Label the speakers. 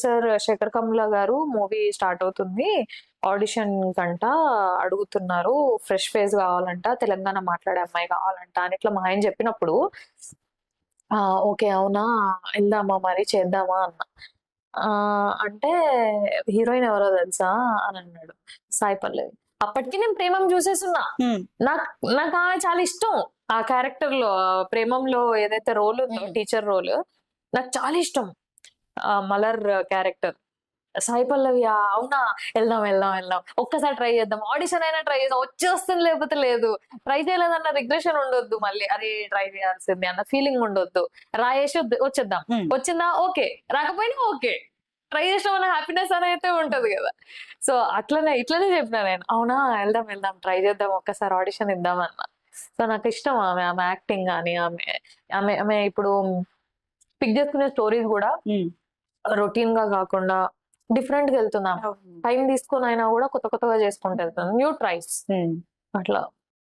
Speaker 1: Sir Shekhar Kammula గారు movie start అవుతుంది, audition కంట అడుగుతున్నారు, ఫ్రెష్ ఫేస్ కావాలంట, తెలంగాణ మాట్లాడే అమ్మాయి కావాలంట అని ఇట్లా మా ఆయన చెప్పినప్పుడు ఓకే అవునా, వెళ్దామా మరి చేద్దామా అన్న. అంటే హీరోయిన్ ఎవరో తెలుసా అని అన్నాడు, సాయి పల్లవి. అప్పటికి నేను ప్రేమం చూసేస్తున్నా. నాకు నాకు ఆమె చాలా ఇష్టం. ఆ క్యారెక్టర్ లో ప్రేమంలో ఏదైతే రోల్ ఉందో, టీచర్ రోల్ నాకు చాలా ఇష్టం. మలర్ క్యారెక్టర్ సాయి పల్లవి. అవునా, వెళ్దాం వెళ్దాం వెళ్దాం, ఒక్కసారి ట్రై చేద్దాం, ఆడిషన్ అయినా ట్రై చేద్దాం, వచ్చి వస్తుంది లేకపోతే లేదు, ట్రై చేయలేదన్న రిగ్రెషన్ ఉండొద్దు, మళ్ళీ అరే ట్రై చేయాల్సింది అన్న ఫీలింగ్ ఉండొద్దు, రాయేసి వచ్చేద్దాం, వచ్చిందా ఓకే, రాకపోయినా ఓకే, ట్రై చేసిన మన హ్యాపీనెస్ అనేది ఉంటది కదా. సో ఇట్లనే చెప్పిన నేను, అవునా వెళ్దాం వెళ్దాం ట్రై చేద్దాం, ఒక్కసారి ఆడిషన్ ఇద్దాం అన్న. సో నాకు ఇష్టం ఆమె యాక్టింగ్ కానీ, ఆమె ఇప్పుడు పిక్ చేసుకునే స్టోరీస్ కూడా రొటీన్ గా కాకుండా డిఫరెంట్ గా వెళ్తున్నాం. టైం తీసుకొని అయినా కూడా కొత్త కొత్తగా చేసుకుంటూ వెళ్తున్నాం, న్యూ ట్రైస్ అట్లా.